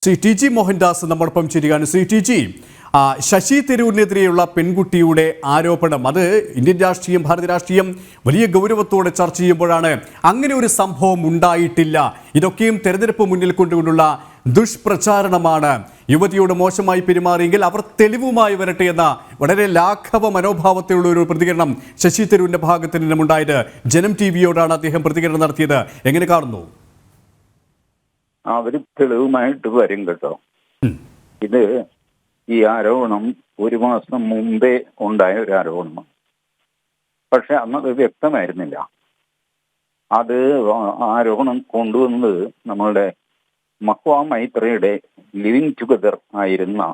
Shri T G Mohandas നമ്മോടൊപ്പം ചേരുകയാണ്. Shri T G, Sasi തരൂരിനെതിരെയുള്ള പെൺകുട്ടിയുടെ ആരോപണം അത് ഇന്ത്യൻ രാഷ്ട്രീയം, ഭാരത രാഷ്ട്രീയം വലിയ ഗൗരവത്തോടെ ചർച്ച ചെയ്യുമ്പോഴാണ് അങ്ങനെ ഒരു സംഭവം ഉണ്ടായിട്ടില്ല, ഇതൊക്കെയും തെരഞ്ഞെടുപ്പ് മുന്നിൽ കൊണ്ടുകൊണ്ടുള്ള ദുഷ്പ്രചാരണമാണ്, യുവതിയോട് മോശമായി പെരുമാറിയെങ്കിൽ അവർ തെളിവുമായി വരട്ടെ എന്ന വളരെ ലാഘവ മനോഭാവത്തിലുള്ള ഒരു പ്രതികരണം ശശി തരൂരിന്റെ ഭാഗത്ത് നിന്നുമുണ്ടായത്. ജനം ടിവിയോടാണ് അദ്ദേഹം പ്രതികരണം നടത്തിയത്. എങ്ങനെ കാണുന്നു? അവര് തെളിവുമായിട്ട് വരും കേട്ടോ. ഇത് ഈ ആരോപണം ഒരു മാസം മുമ്പേ ഉണ്ടായ ഒരു ആരോപണമാണ്. പക്ഷെ അന്നത് വ്യക്തമായിരുന്നില്ല. അത് ആരോപണം കൊണ്ടുവന്നത് നമ്മളുടെ മഹ്വാ മൈത്രയുടെ ലിവിങ് ടുഗദർ ആയിരുന്ന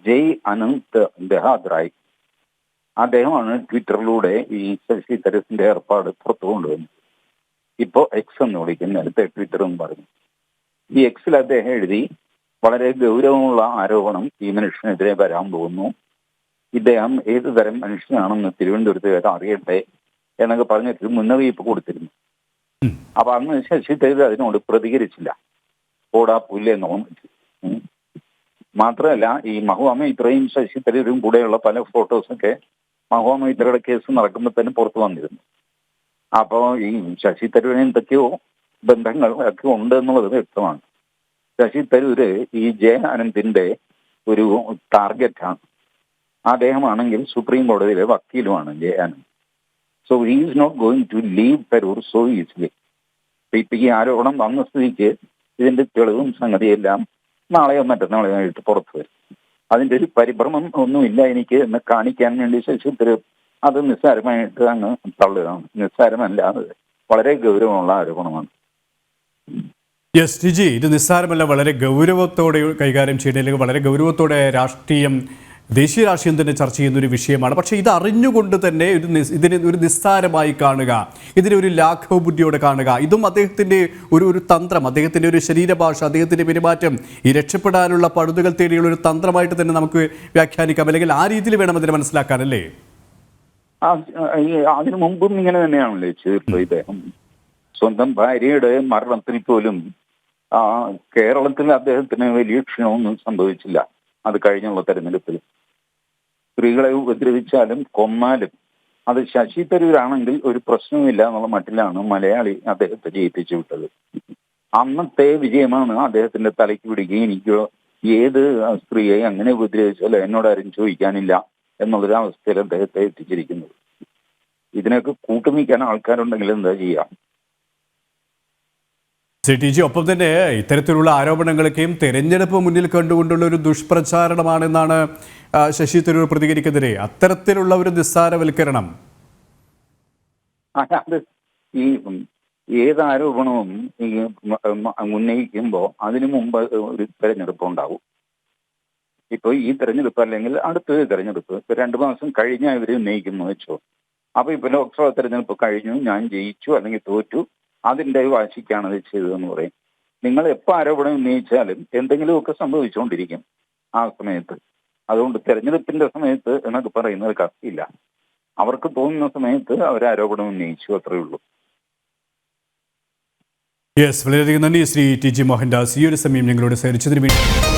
ജയ് അനന്ത് ബെഹാദ്രായ്. അദ്ദേഹമാണ് ട്വിറ്ററിലൂടെ ഈ ശശി തരൂരിന്റെ ഏർപ്പാട് പുറത്തു കൊണ്ടുവന്നത്. ഇപ്പോൾ എക്സ് എന്ന് വിളിക്കുന്ന നേരത്തെ ട്വിറ്റർ എന്ന് പറഞ്ഞു. ഈ എക്സിൽ അദ്ദേഹം എഴുതി, വളരെ ഗൗരവമുള്ള ആരോപണം ഈ മനുഷ്യനെതിരെ വരാൻ പോകുന്നു, ഇദ്ദേഹം ഏത് തരം മനുഷ്യനാണെന്ന് തിരുവനന്തപുരത്തുകാർ അറിയട്ടെ എന്നൊക്കെ പറഞ്ഞിട്ട് മുന്നറിയിപ്പ് കൊടുത്തിരുന്നു. അപ്പൊ അന്ന് ശശി തരൂർ അതിനോട് പ്രതികരിച്ചില്ല, ഓടാ പുല്ലെന്ന് ഓർമ്മിച്ചു. മാത്രമല്ല, ഈ മഹ്വാ മൈത്രയും ശശി തരൂരും കൂടെയുള്ള പല ഫോട്ടോസൊക്കെ മഹ്വാ മൈത്രയുടെ കേസ് നടക്കുമ്പോൾ തന്നെ പുറത്തു വന്നിരുന്നു. അപ്പോൾ ഈ ശശി തരൂരിന് എന്തൊക്കെയോ ബന്ധങ്ങൾ ഒക്കെ ഉണ്ട് എന്നുള്ളത് വ്യക്തമാണ്. ശശി തരൂര് ഈ ജയ അനന്തിന്റെ ഒരു ടാർഗറ്റാണ്. അദ്ദേഹമാണെങ്കിൽ സുപ്രീം കോടതിയിലെ വക്കീലുമാണ് Jaya Ananth. So he is not going to leave Tharoor so easily. ഇപ്പൊ ഈ ആരോപണം വന്ന സ്ഥിതിക്ക് ഇതിന്റെ തെളിവും സംഗതിയെല്ലാം നാളെയോ മറ്റന്നാളെയോ ആയിട്ട് പുറത്തു വരും. അതിന്റെ ഒരു പരിഭ്രമം ഒന്നുമില്ല എനിക്ക് എന്ന് കാണിക്കാൻ വേണ്ടി ശശി തരൂർ അത് നിസ്സാരമായിട്ട് അങ്ങ് തള്ളുകയാണ്. നിസ്സാരമല്ലാതെ വളരെ ഗൗരവമുള്ള ആരോപണമാണ്. യെസ് ടി ജി, ഇത് നിസ്സാരമല്ല, വളരെ ഗൗരവത്തോടെ കൈകാര്യം ചെയ്യുന്ന, അല്ലെങ്കിൽ വളരെ ഗൗരവത്തോടെ രാഷ്ട്രീയം, ദേശീയ രാഷ്ട്രീയം തന്നെ ചർച്ച ചെയ്യുന്ന ഒരു വിഷയമാണ്. പക്ഷേ ഇത് അറിഞ്ഞുകൊണ്ട് തന്നെ ഇതിനെ ഒരു നിസ്സാരമായി കാണുക, ഇതിനെ ഒരു ലാഘവ ബുദ്ധിയോടെ കാണുക, ഇതും അദ്ദേഹത്തിൻ്റെ ഒരു തന്ത്രം, അദ്ദേഹത്തിൻ്റെ ഒരു ശരീരഭാഷ, അദ്ദേഹത്തിൻ്റെ പെരുമാറ്റം ഈ രക്ഷപ്പെടാനുള്ള പഴുതുകൾ തേടിയുള്ള ഒരു തന്ത്രമായിട്ട് തന്നെ നമുക്ക് വ്യാഖ്യാനിക്കാം, അല്ലെങ്കിൽ ആ രീതിയിൽ വേണം അതിനെ മനസ്സിലാക്കാനല്ലേ? അതിനു മുമ്പും ഇങ്ങനെ തന്നെയാണല്ലോ ചെയ്തിട്ടുള്ളത്. ഇദ്ദേഹം സ്വന്തം ഭാര്യയുടെ മരണത്തിൽ പോലും കേരളത്തിൽ അദ്ദേഹത്തിന് വലിയ ക്ഷീണമൊന്നും സംഭവിച്ചില്ല. അത് കഴിഞ്ഞുള്ള തെരഞ്ഞെടുപ്പിൽ സ്ത്രീകളെ ഉപദ്രവിച്ചാലും കൊന്നാലും അത് ശശി തരൂരാണെങ്കിൽ ഒരു പ്രശ്നവുമില്ല എന്നുള്ള മട്ടിലാണ് മലയാളി അദ്ദേഹത്തെ ജയിപ്പിച്ചു വിട്ടത്. അന്നത്തെ വിജയമാണ് അദ്ദേഹത്തിന്റെ തലയ്ക്ക് പിടിക്കുകയും എനിക്ക് ഏത് സ്ത്രീയെ അങ്ങനെ ഉപദ്രവിച്ചാലും എന്നോട് ആരും ചോദിക്കാനില്ല എന്നുള്ളൊരു അവസ്ഥയിൽ അദ്ദേഹത്തെ എത്തിച്ചിരിക്കുന്നത്. ഇതിനൊക്കെ കൂട്ടുനിൽക്കാൻ ആൾക്കാരുണ്ടെങ്കിൽ എന്താ ചെയ്യാം? ശ്രീ ടി ജി, ഒപ്പം തന്നെ ഇത്തരത്തിലുള്ള ആരോപണങ്ങളൊക്കെയും തെരഞ്ഞെടുപ്പ് മുന്നിൽ കണ്ടുകൊണ്ടുള്ള ഒരു ദുഷ്പ്രചാരണമാണെന്നാണ് ശശി തരൂർ പ്രതികരിക്കുന്നതിനെ. അത്തരത്തിലുള്ള ഒരു നിസ്സാരവൽക്കരണം അത് ഈ ഏത് ആരോപണവും ഈ ഉന്നയിക്കുമ്പോൾ അതിനു മുമ്പ് ഒരു തെരഞ്ഞെടുപ്പ് ഉണ്ടാവും. ഇപ്പൊ ഈ തെരഞ്ഞെടുപ്പ് അല്ലെങ്കിൽ അടുത്ത തെരഞ്ഞെടുപ്പ് ഇപ്പൊ 2 മാസം കഴിഞ്ഞാൽ ഇവർ ഉന്നയിക്കുന്നു വെച്ചോ. അപ്പൊ ഇപ്പൊ ലോക്സഭാ തെരഞ്ഞെടുപ്പ് കഴിഞ്ഞു, ഞാൻ ജയിച്ചു അല്ലെങ്കിൽ തോറ്റു, അതിന്റെ വാശിക്കാണ് ഇത് ചെയ്തതെന്ന് പറയും. നിങ്ങൾ എപ്പോൾ ആരോപണം ഉന്നയിച്ചാലും എന്തെങ്കിലുമൊക്കെ സംഭവിച്ചുകൊണ്ടിരിക്കും ആ സമയത്ത്. അതുകൊണ്ട് തെരഞ്ഞെടുപ്പിന്റെ സമയത്ത് എന്നൊക്കെ പറയുന്നത് കത്തിയില്ല. അവർക്ക് തോന്നുന്ന സമയത്ത് അവർ ആരോപണം ഉന്നയിച്ചു, അത്രയേ ഉള്ളൂ. യെസ്, വളരെയധികം നന്ദി ശ്രീ ടി ജി മോഹൻദാസ്, ഈ ഒരു സമയം ഞങ്ങളോട് സഹകരിച്ചതിന് വേണ്ടി.